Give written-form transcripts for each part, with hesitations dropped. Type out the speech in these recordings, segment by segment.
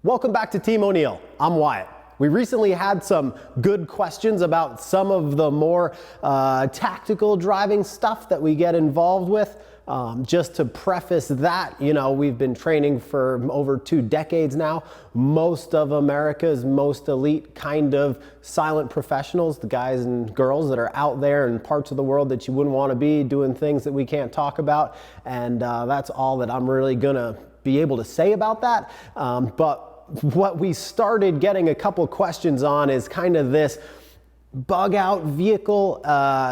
Welcome back to Team O'Neill. I'm Wyatt. We recently had some good questions about some of the more tactical driving stuff that we get involved with. Just to preface that, we've been training for over 2 decades now. Most of America's most elite kind of silent professionals, the guys and girls that are out there in parts of the world that you wouldn't want to be doing things that we can't talk about. And that's all that I'm really gonna be able to say about that. But what we started getting a couple questions on is kind of this bug out vehicle,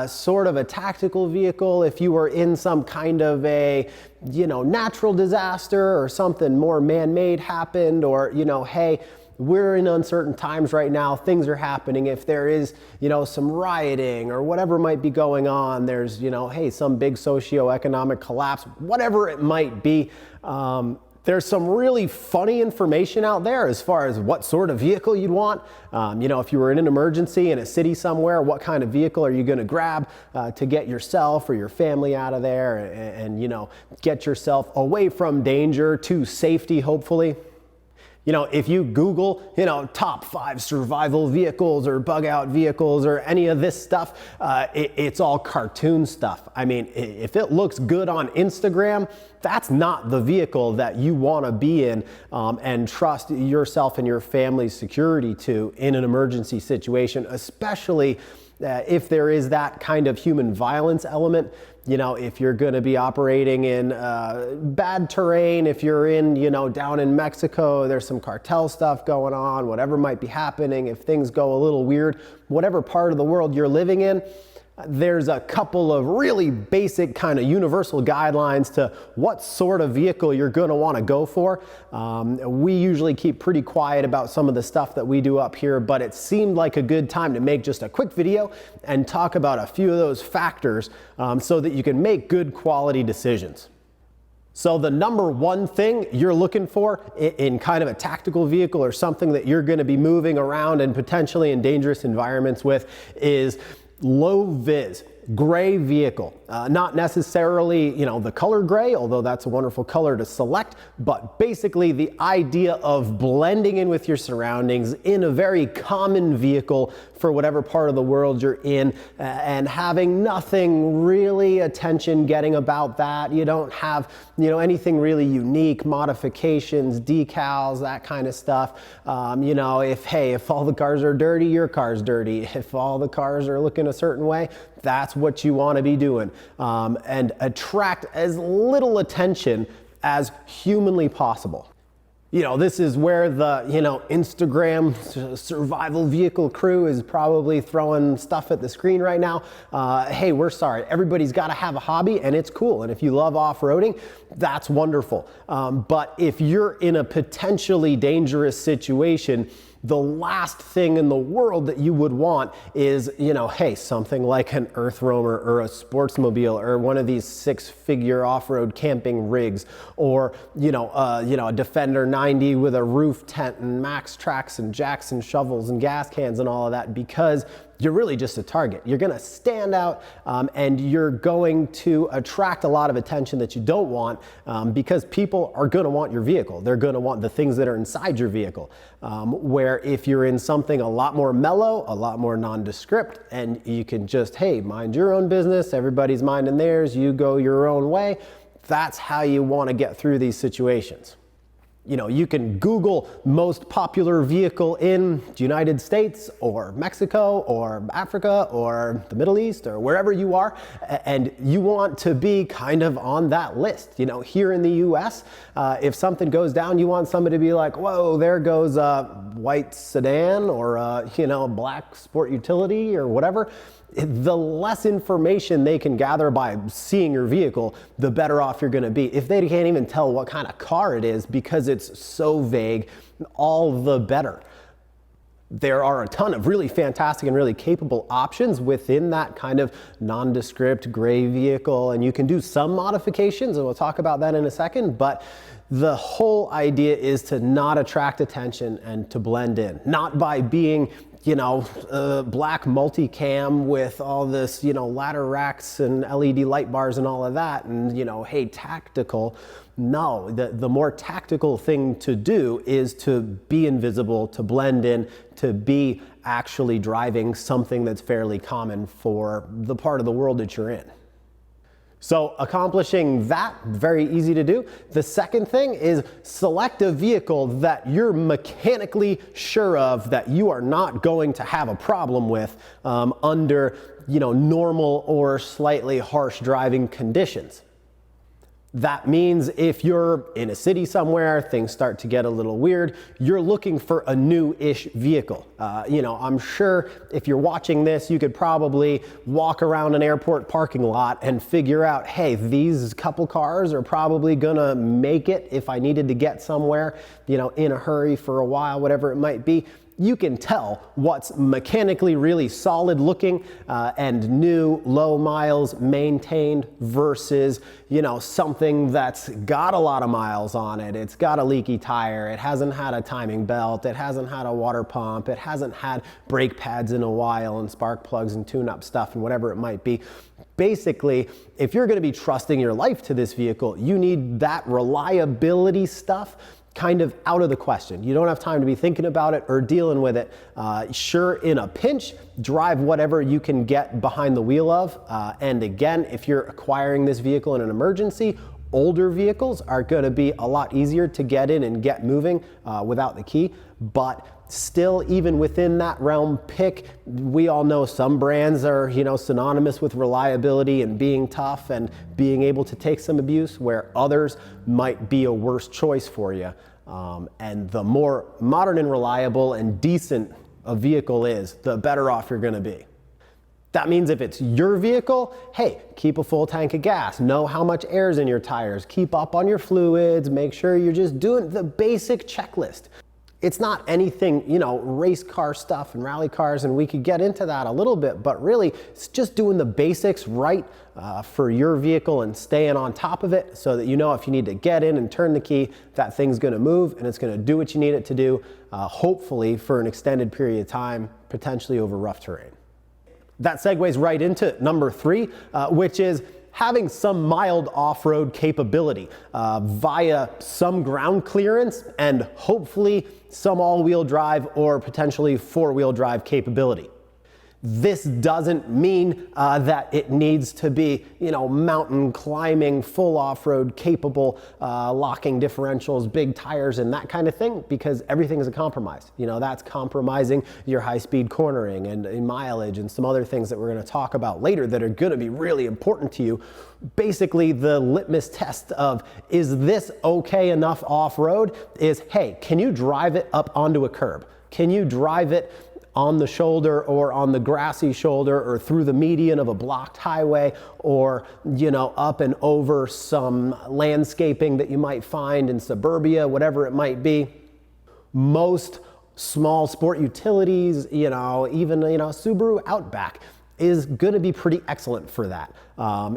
sort of a tactical vehicle. If you were in some kind of a, natural disaster or something more man-made happened, or, hey, we're in uncertain times right now, things are happening. If there is, some rioting or whatever might be going on, there's, hey, some big socioeconomic collapse, whatever it might be. There's some really funny information out there as far as what sort of vehicle you'd want. If you were in an emergency in a city somewhere, what kind of vehicle are you going to grab to get yourself or your family out of there and get yourself away from danger to safety, hopefully. If you Google, top 5 survival vehicles or bug out vehicles or any of this stuff, it's all cartoon stuff. I mean, if it looks good on Instagram, that's not the vehicle that you want to be in and trust yourself and your family's security to in an emergency situation, especially if there is that kind of human violence element. If you're going to be operating in bad terrain, if you're in, down in Mexico, there's some cartel stuff going on, whatever might be happening, if things go a little weird, whatever part of the world you're living in, there's a couple of really basic kind of universal guidelines to what sort of vehicle you're going to want to go for. We usually keep pretty quiet about some of the stuff that we do up here, but it seemed like a good time to make just a quick video and talk about a few of those factors so that you can make good quality decisions. So the number one thing you're looking for in kind of a tactical vehicle or something that you're going to be moving around and potentially in dangerous environments with is low vis, gray vehicle. Not necessarily, the color gray, although that's a wonderful color to select, but basically the idea of blending in with your surroundings in a very common vehicle for whatever part of the world you're in, and having nothing really attention getting about that. You don't have, anything really unique, modifications, decals, that kind of stuff. If all the cars are dirty, your car's dirty. If all the cars are looking a certain way, that's what you want to be doing, and attract as little attention as humanly possible. This is where the, Instagram survival vehicle crew is probably throwing stuff at the screen right now. Hey, we're sorry. Everybody's got to have a hobby, and it's cool. And if you love off-roading, that's wonderful. But if you're in a potentially dangerous situation, the last thing in the world that you would want is, hey, something like an Earth Roamer or a Sportsmobile or one of these 6-figure off-road camping rigs, or, a Defender 90 with a roof tent and max tracks and jacks and shovels and gas cans and all of that, because you're really just a target. You're going to stand out and you're going to attract a lot of attention that you don't want, because people are going to want your vehicle. They're going to want the things that are inside your vehicle. Where if you're in something a lot more mellow, a lot more nondescript, and you can just, hey, mind your own business, everybody's minding theirs, you go your own way, that's how you want to get through these situations. You can Google most popular vehicle in the United States or Mexico or Africa or the Middle East or wherever you are, and you want to be kind of on that list. Here in the US, if something goes down, you want somebody to be like, whoa, there goes a white sedan or a black sport utility or whatever. The less information they can gather by seeing your vehicle, the better off you're going to be. If they can't even tell what kind of car it is because it's so vague, all the better. There are a ton of really fantastic and really capable options within that kind of nondescript gray vehicle, and you can do some modifications, and we'll talk about that in a second, but The whole idea is to not attract attention and to blend in, not by being, black multicam with all this, ladder racks and LED light bars and all of that, and, hey, tactical. No, the more tactical thing to do is to be invisible, to blend in, to be actually driving something that's fairly common for the part of the world that you're in. So accomplishing that, very easy to do. The second thing is select a vehicle that you're mechanically sure of that you are not going to have a problem with under normal or slightly harsh driving conditions. That means if you're in a city somewhere, things start to get a little weird, you're looking for a new-ish vehicle. I'm sure if you're watching this, you could probably walk around an airport parking lot and figure out, hey, these couple cars are probably gonna make it if I needed to get somewhere, in a hurry for a while, whatever it might be. You can tell what's mechanically really solid looking and new, low miles, maintained versus, something that's got a lot of miles on it. It's got a leaky tire. It hasn't had a timing belt. It hasn't had a water pump. It hasn't had brake pads in a while and spark plugs and tune-up stuff and whatever it might be. Basically, if you're going to be trusting your life to this vehicle, you need that reliability stuff kind of out of the question. You don't have time to be thinking about it or dealing with it. Sure, in a pinch, drive whatever you can get behind the wheel of. And again, if you're acquiring this vehicle in an emergency, older vehicles are going to be a lot easier to get in and get moving without the key. But still, even within that realm, we all know some brands are, synonymous with reliability and being tough and being able to take some abuse, where others might be a worse choice for you. And the more modern and reliable and decent a vehicle is, the better off you're going to be. That means if it's your vehicle, hey, keep a full tank of gas, know how much air is in your tires, keep up on your fluids, make sure you're just doing the basic checklist. It's not anything, race car stuff and rally cars, and we could get into that a little bit, but really it's just doing the basics right for your vehicle and staying on top of it so that if you need to get in and turn the key, that thing's gonna move and it's gonna do what you need it to do, hopefully for an extended period of time, potentially over rough terrain. That segues right into number 3, which is having some mild off-road capability via some ground clearance and hopefully some all-wheel drive or potentially four-wheel drive capability. This doesn't mean that it needs to be, mountain climbing, full off-road capable, locking differentials, big tires, and that kind of thing, because everything is a compromise. That's compromising your high-speed cornering and mileage and some other things that we're going to talk about later that are going to be really important to you. Basically, the litmus test of, is this okay enough off-road, is, hey, can you drive it up onto a curb? Can you drive it on the shoulder or on the grassy shoulder or through the median of a blocked highway or, up and over some landscaping that you might find in suburbia, whatever it might be. Most small sport utilities, even, Subaru Outback is going to be pretty excellent for that.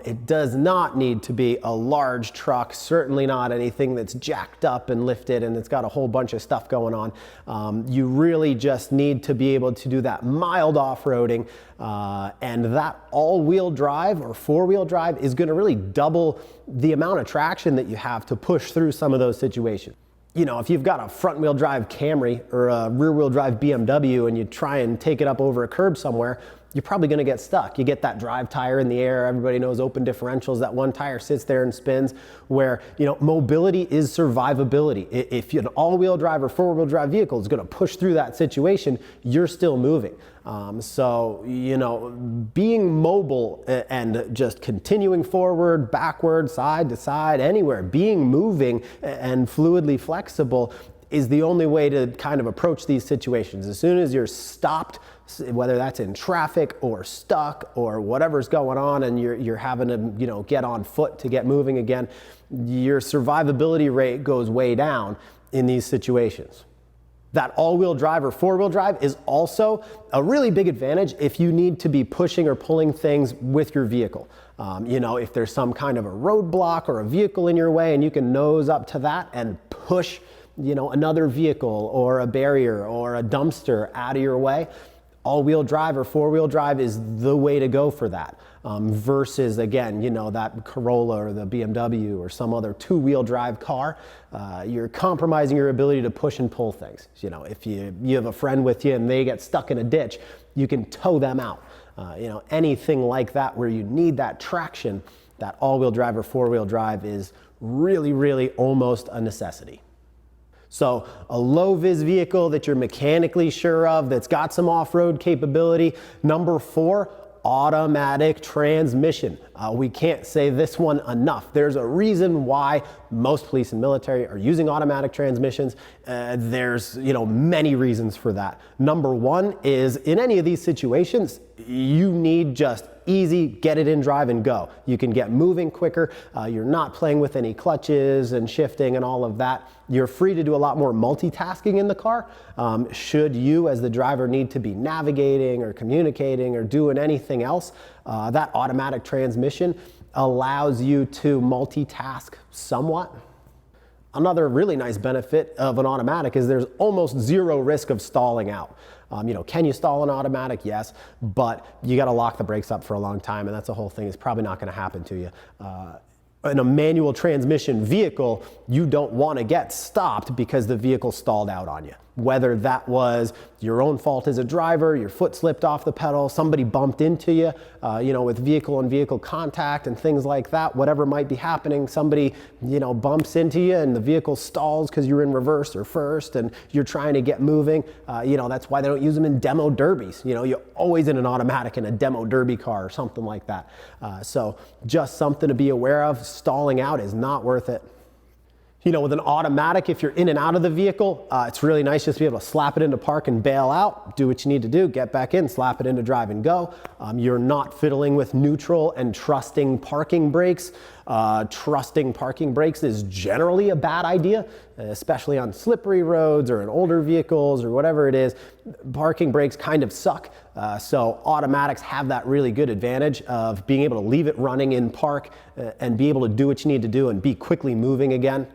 It does not need to be a large truck, certainly not anything that's jacked up and lifted and it's got a whole bunch of stuff going on. You really just need to be able to do that mild off-roading, and that all-wheel drive or four-wheel drive is going to really double the amount of traction that you have to push through some of those situations. If you've got a front-wheel drive Camry or a rear-wheel drive BMW and you try and take it up over a curb somewhere, you're probably going to get stuck. You get that drive tire in the air. Everybody knows open differentials. That one tire sits there and spins, where, mobility is survivability. If an all-wheel drive or four-wheel drive vehicle is going to push through that situation, you're still moving. Being mobile and just continuing forward, backward, side to side, anywhere, being moving and fluidly flexible is the only way to kind of approach these situations. As soon as you're stopped, whether that's in traffic or stuck or whatever's going on and you're having to get on foot to get moving again, your survivability rate goes way down in these situations. That all-wheel drive or four-wheel drive is also a really big advantage if you need to be pushing or pulling things with your vehicle. You know, if there's some kind of a roadblock or a vehicle in your way and you can nose up to that and push, you know, another vehicle or a barrier or a dumpster out of your way, all-wheel drive or four-wheel drive is the way to go for that. Versus, again, you know, that Corolla or the BMW or some other two-wheel drive car, you're compromising your ability to push and pull things. You know, if you have a friend with you and they get stuck in a ditch, you can tow them out. You know, anything like that where you need that traction, that all-wheel drive or four-wheel drive is really, really almost a necessity. So a low-vis vehicle that you're mechanically sure of, that's got some off-road capability. Number 4, automatic transmission. We can't say this one enough. There's a reason why most police and military are using automatic transmissions. There's, you know, many reasons for that. Number 1 is in any of these situations, you need just easy, get it in, drive and go. You can get moving quicker. You're not playing with any clutches and shifting and all of that. You're free to do a lot more multitasking in the car. Should you as the driver need to be navigating or communicating or doing anything else, that automatic transmission allows you to multitask somewhat. Another really nice benefit of an automatic is there's almost zero risk of stalling out. You know, can you stall an automatic? Yes, but you got to lock the brakes up for a long time, and that's the whole thing. It's probably not going to happen to you. In a manual transmission vehicle, you don't want to get stopped because the vehicle stalled out on you. Whether that was your own fault as a driver, your foot slipped off the pedal, somebody bumped into you, you know, with vehicle-on-vehicle contact and things like that, whatever might be happening, somebody, you know, bumps into you and the vehicle stalls because you're in reverse or first and you're trying to get moving. You know, that's why they don't use them in demo derbies. You know, you're always in an automatic in a demo derby car or something like that. So just something to be aware of. Stalling out is not worth it. You know, with an automatic, if you're in and out of the vehicle, it's really nice just to be able to slap it into park and bail out, do what you need to do, get back in, slap it into drive and go. You're not fiddling with neutral and trusting parking brakes. Trusting parking brakes is generally a bad idea, especially on slippery roads or in older vehicles or whatever it is. Parking brakes kind of suck. So automatics have that really good advantage of being able to leave it running in park and be able to do what you need to do and be quickly moving again.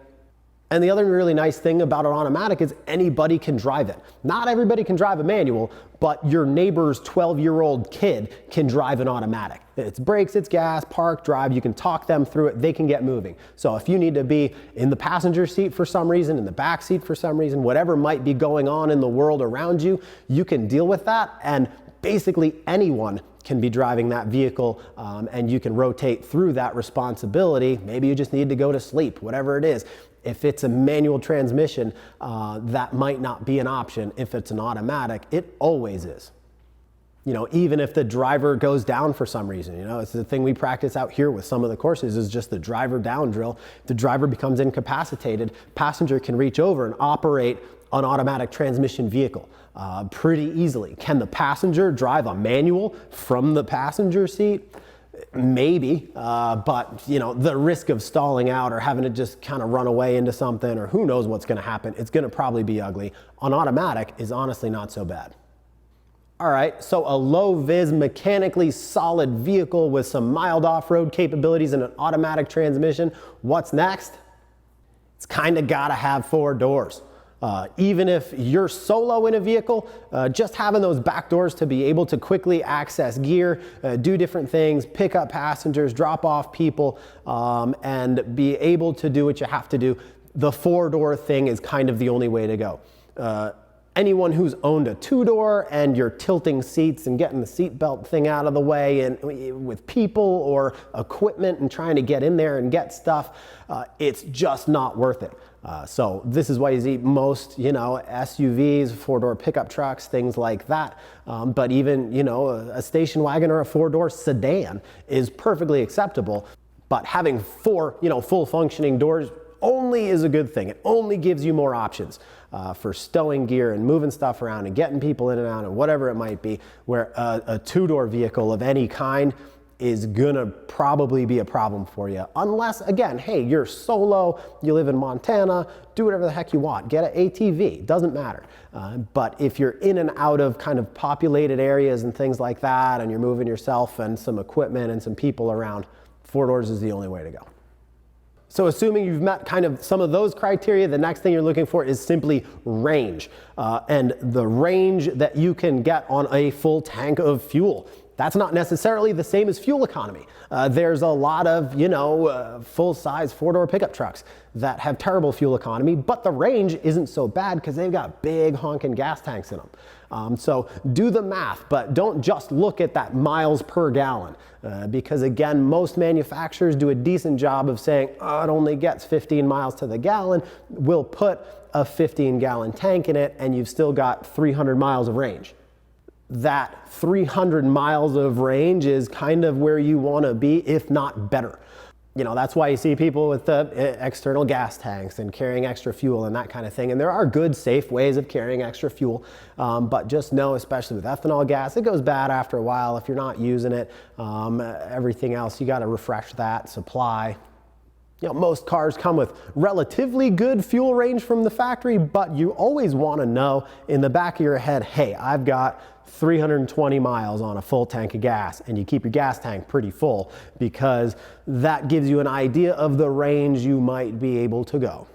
And the other really nice thing about an automatic is anybody can drive it. Not everybody can drive a manual, but your neighbor's 12-year-old kid can drive an automatic. It's brakes, it's gas, park, drive, you can talk them through it, they can get moving. So if you need to be in the passenger seat for some reason, in the back seat for some reason, whatever might be going on in the world around you, you can deal with that, and basically anyone can be driving that vehicle, and you can rotate through that responsibility. Maybe you just need to go to sleep, whatever it is. If it's a manual transmission, that might not be an option. If it's an automatic, it always is. You know, even if the driver goes down for some reason, you know, it's the thing we practice out here with some of the courses is just the driver down drill. If the driver becomes incapacitated, passenger can reach over and operate an automatic transmission vehicle pretty easily. Can the passenger drive a manual from the passenger seat? Maybe, but you know, the risk of stalling out or having to just kind of run away into something or who knows what's going to happen, it's going to probably be ugly. An automatic is honestly not so bad. All right, so a low-vis, mechanically solid vehicle with some mild off-road capabilities and an automatic transmission. What's next? It's kind of got to have 4 doors. Even if you're solo in a vehicle, just having those back doors to be able to quickly access gear, do different things, pick up passengers, drop off people, and be able to do what you have to do, the 4-door thing is kind of the only way to go. Anyone who's owned a 2-door and you're tilting seats and getting the seatbelt thing out of the way and with people or equipment and trying to get in there and get stuff, it's just not worth it. So this is why you see most, you know, SUVs, 4-door pickup trucks, things like that. But even, you know, a station wagon or a 4-door sedan is perfectly acceptable. But having 4, you know, full functioning doors only is a good thing. It only gives you more options for stowing gear and moving stuff around and getting people in and out and whatever it might be, where a 2-door vehicle of any kind, is gonna probably be a problem for you. Unless, again, hey, you're solo, you live in Montana, do whatever the heck you want. Get an ATV, doesn't matter. But if you're in and out of kind of populated areas and things like that, and you're moving yourself and some equipment and some people around, 4 doors is the only way to go. So assuming you've met kind of some of those criteria, the next thing you're looking for is simply range. And the range that you can get on a full tank of fuel. That's not necessarily the same as fuel economy. There's a lot of, full-size 4-door pickup trucks that have terrible fuel economy, but the range isn't so bad because they've got big honking gas tanks in them. So do the math, but don't just look at that miles per gallon, because again, most manufacturers do a decent job of saying, oh, it only gets 15 miles to the gallon. We'll put a 15-gallon tank in it, and you've still got 300 miles of range. That 300 miles of range is kind of where you want to be, if not better. That's why you see people with the external gas tanks and carrying extra fuel and that kind of thing. And there are good, safe ways of carrying extra fuel. But just know, especially with ethanol gas, it goes bad after a while if you're not using it. Everything else, you got to refresh that supply. Most cars come with relatively good fuel range from the factory, but you always want to know in the back of your head, hey, I've got 320 miles on a full tank of gas, and you keep your gas tank pretty full because that gives you an idea of the range you might be able to go.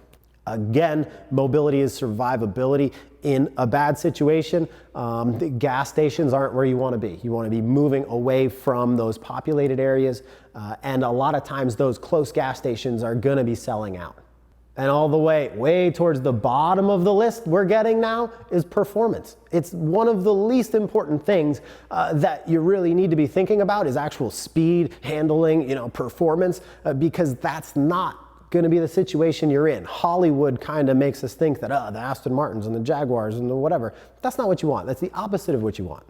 Again, mobility is survivability. In a bad situation, the gas stations aren't where you want to be. You want to be moving away from those populated areas, and a lot of times those close gas stations are going to be selling out. And all the way towards the bottom of the list we're getting now is performance. It's one of the least important things that you really need to be thinking about is actual speed, handling, performance, because that's not going to be the situation you're in. Hollywood kind of makes us think that the Aston Martins and the Jaguars and the whatever. That's not what you want. That's the opposite of what you want.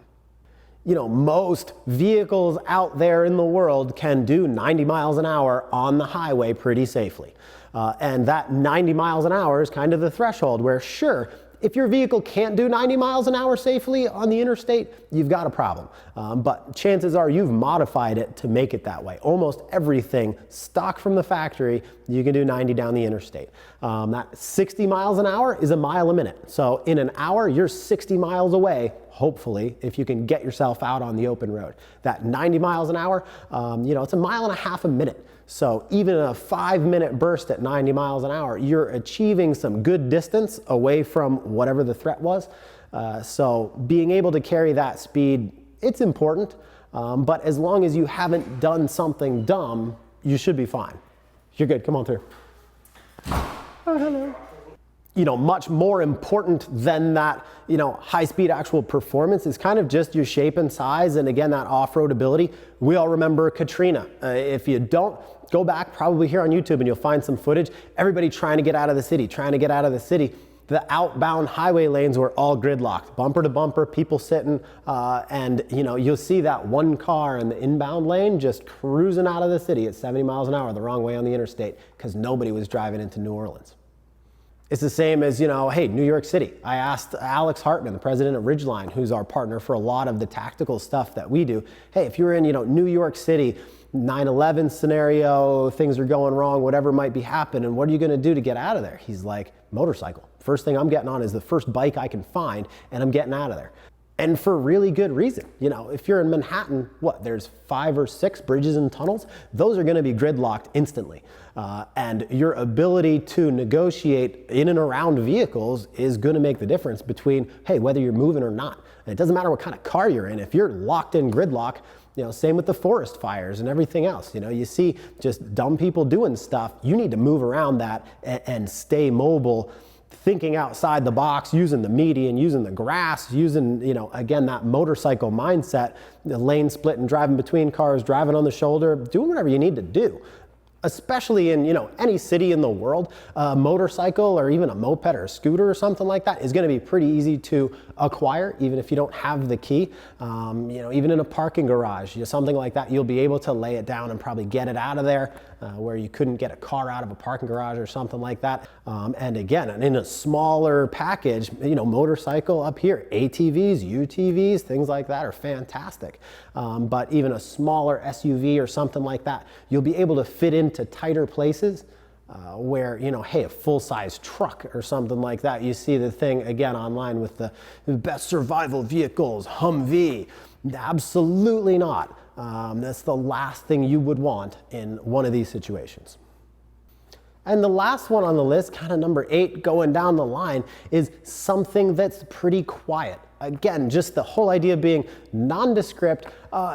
Most vehicles out there in the world can do 90 miles an hour on the highway pretty safely. And that 90 miles an hour is kind of the threshold where, sure, if your vehicle can't do 90 miles an hour safely on the interstate, you've got a problem. But chances are you've modified it to make it that way. Almost everything stock from the factory, you can do 90 down the interstate. That 60 miles an hour is a mile a minute. So in an hour, you're 60 miles away, hopefully, if you can get yourself out on the open road. That 90 miles an hour, it's a mile and a half a minute. So even a 5-minute burst at 90 miles an hour, you're achieving some good distance away from whatever the threat was. So being able to carry that speed, it's important. But as long as you haven't done something dumb, you should be fine. You're good, come on through. Oh, hello. Much more important than that, high-speed actual performance is kind of just your shape and size, and again, that off-road ability. We all remember Katrina. If you don't, go back probably here on YouTube and you'll find some footage. Everybody trying to get out of the city, The outbound highway lanes were all gridlocked, bumper to bumper, people sitting, and you'll see that one car in the inbound lane just cruising out of the city at 70 miles an hour the wrong way on the interstate because nobody was driving into New Orleans. It's the same as, hey, New York City. I asked Alex Hartman, the president of Ridgeline, who's our partner for a lot of the tactical stuff that we do. Hey, if you're in, New York City, 9/11 scenario, things are going wrong, whatever might be happening, what are you going to do to get out of there? He's like, motorcycle. First thing I'm getting on is the first bike I can find, and I'm getting out of there. And for really good reason. If you're in Manhattan, there's 5 or 6 bridges and tunnels. Those are going to be gridlocked instantly. And your ability to negotiate in and around vehicles is going to make the difference between, hey, whether you're moving or not. And it doesn't matter what kind of car you're in. If you're locked in gridlock, same with the forest fires and everything else. You see just dumb people doing stuff. You need to move around that and stay mobile, thinking outside the box, using the median, using the grass, using, again, that motorcycle mindset, the lane split and driving between cars, driving on the shoulder, doing whatever you need to do. Especially in, any city in the world, a motorcycle or even a moped or a scooter or something like that is going to be pretty easy to acquire, even if you don't have the key. Even in a parking garage, something like that, you'll be able to lay it down and probably get it out of there. where you couldn't get a car out of a parking garage or something like that. And again, in a smaller package, motorcycle up here, ATVs, UTVs, things like that are fantastic. But even a smaller SUV or something like that, you'll be able to fit into tighter places. Where, hey, a full-size truck or something like that, you see the thing again online with the best survival vehicles, Humvee. Absolutely not. That's the last thing you would want in one of these situations. And the last one on the list, kind of number 8 going down the line, is something that's pretty quiet. Again, just the whole idea being nondescript.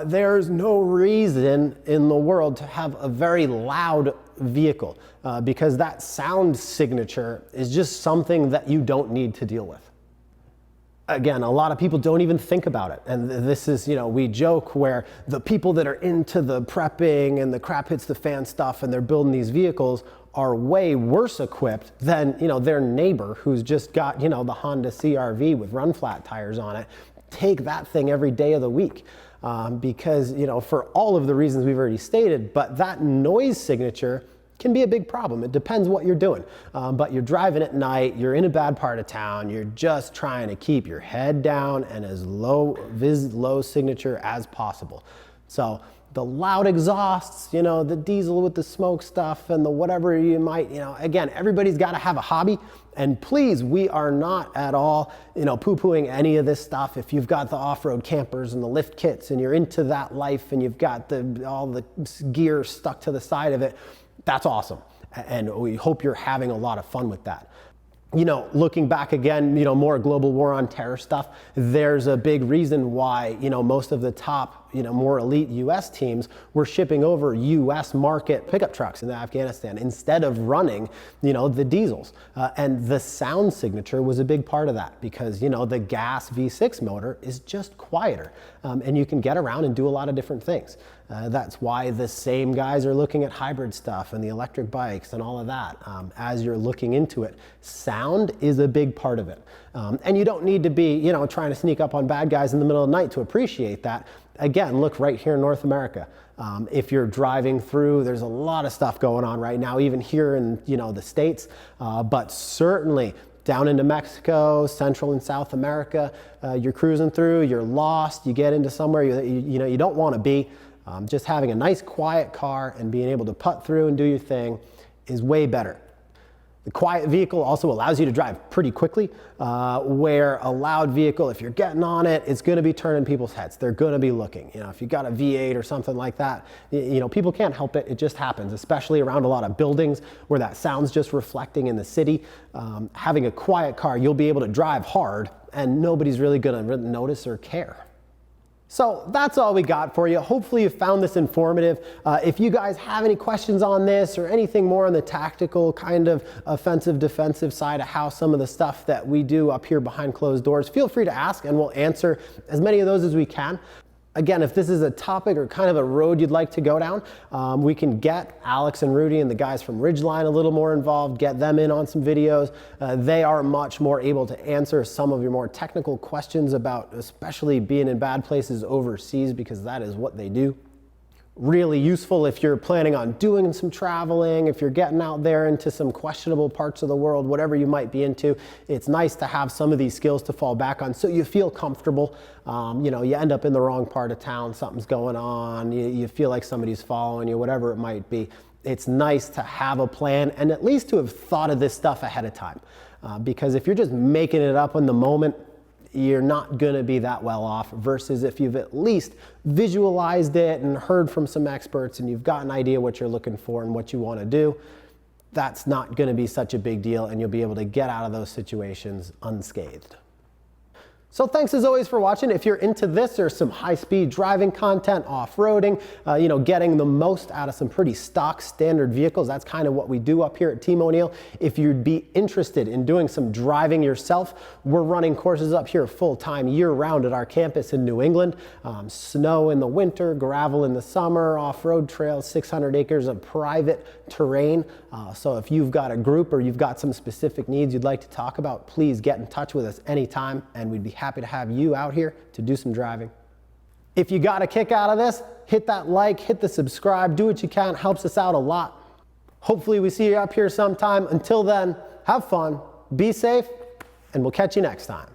There's no reason in the world to have a very loud vehicle because that sound signature is just something that you don't need to deal with. Again, a lot of people don't even think about it. And this is, we joke where the people that are into the prepping and the crap hits the fan stuff and they're building these vehicles are way worse equipped than, their neighbor who's just got, the Honda CR-V with run flat tires on it. Take that thing every day of the week. Because, for all of the reasons we've already stated, but that noise signature can be a big problem. It depends what you're doing. But you're driving at night, you're in a bad part of town, you're just trying to keep your head down and as low signature as possible. So the loud exhausts, the diesel with the smoke stuff and the whatever you might, again, everybody's got to have a hobby. And please, we are not at all, poo-pooing any of this stuff. If you've got the off-road campers and the lift kits and you're into that life and you've got all the gear stuck to the side of it, that's awesome. And we hope you're having a lot of fun with that. Looking back again, more global war on terror stuff, there's a big reason why, most of the top, more elite US teams were shipping over US market pickup trucks in Afghanistan instead of running, the diesels. And the sound signature was a big part of that because, the gas V6 motor is just quieter and you can get around and do a lot of different things. That's why the same guys are looking at hybrid stuff and the electric bikes and all of that. As you're looking into it, sound is a big part of it. And you don't need to be, trying to sneak up on bad guys in the middle of the night to appreciate that. Again, look right here in North America. If you're driving through, there's a lot of stuff going on right now, even here in, the States, but certainly down into Mexico, Central and South America, you're cruising through, you're lost, you get into somewhere you don't want to be. Just having a nice quiet car and being able to putt through and do your thing is way better. The quiet vehicle also allows you to drive pretty quickly, where a loud vehicle, if you're getting on it, it's going to be turning people's heads. They're going to be looking. If you've got a V8 or something like that, people can't help it. It just happens, especially around a lot of buildings where that sound's just reflecting in the city. Having a quiet car, you'll be able to drive hard and nobody's really going to notice or care. So that's all we got for you. Hopefully you found this informative. If you guys have any questions on this or anything more on the tactical kind of offensive defensive side of how some of the stuff that we do up here behind closed doors, feel free to ask and we'll answer as many of those as we can. Again, if this is a topic or kind of a road you'd like to go down, we can get Alex and Rudy and the guys from Ridgeline a little more involved, get them in on some videos. They are much more able to answer some of your more technical questions about especially being in bad places overseas, because that is what they do. Really useful if you're planning on doing some traveling, if you're getting out there into some questionable parts of the world, whatever you might be into. It's nice to have some of these skills to fall back on so you feel comfortable. You end up in the wrong part of town, something's going on, you feel like somebody's following you, whatever it might be. It's nice to have a plan and at least to have thought of this stuff ahead of time. Because if you're just making it up in the moment, you're not going to be that well off, versus if you've at least visualized it and heard from some experts and you've got an idea what you're looking for and what you want to do. That's not going to be such a big deal and you'll be able to get out of those situations unscathed. So thanks as always for watching. If you're into this or some high-speed driving content, off-roading, getting the most out of some pretty stock standard vehicles, that's kind of what we do up here at Team O'Neill. If you'd be interested in doing some driving yourself, we're running courses up here full-time year-round at our campus in New England. Snow in the winter, gravel in the summer, off-road trails, 600 acres of private terrain. So if you've got a group or you've got some specific needs you'd like to talk about, please get in touch with us anytime and we'd be happy to have you out here to do some driving. If you got a kick out of this, hit that like, hit the subscribe, do what you can, helps us out a lot. Hopefully we see you up here sometime. Until then, have fun, be safe, and we'll catch you next time.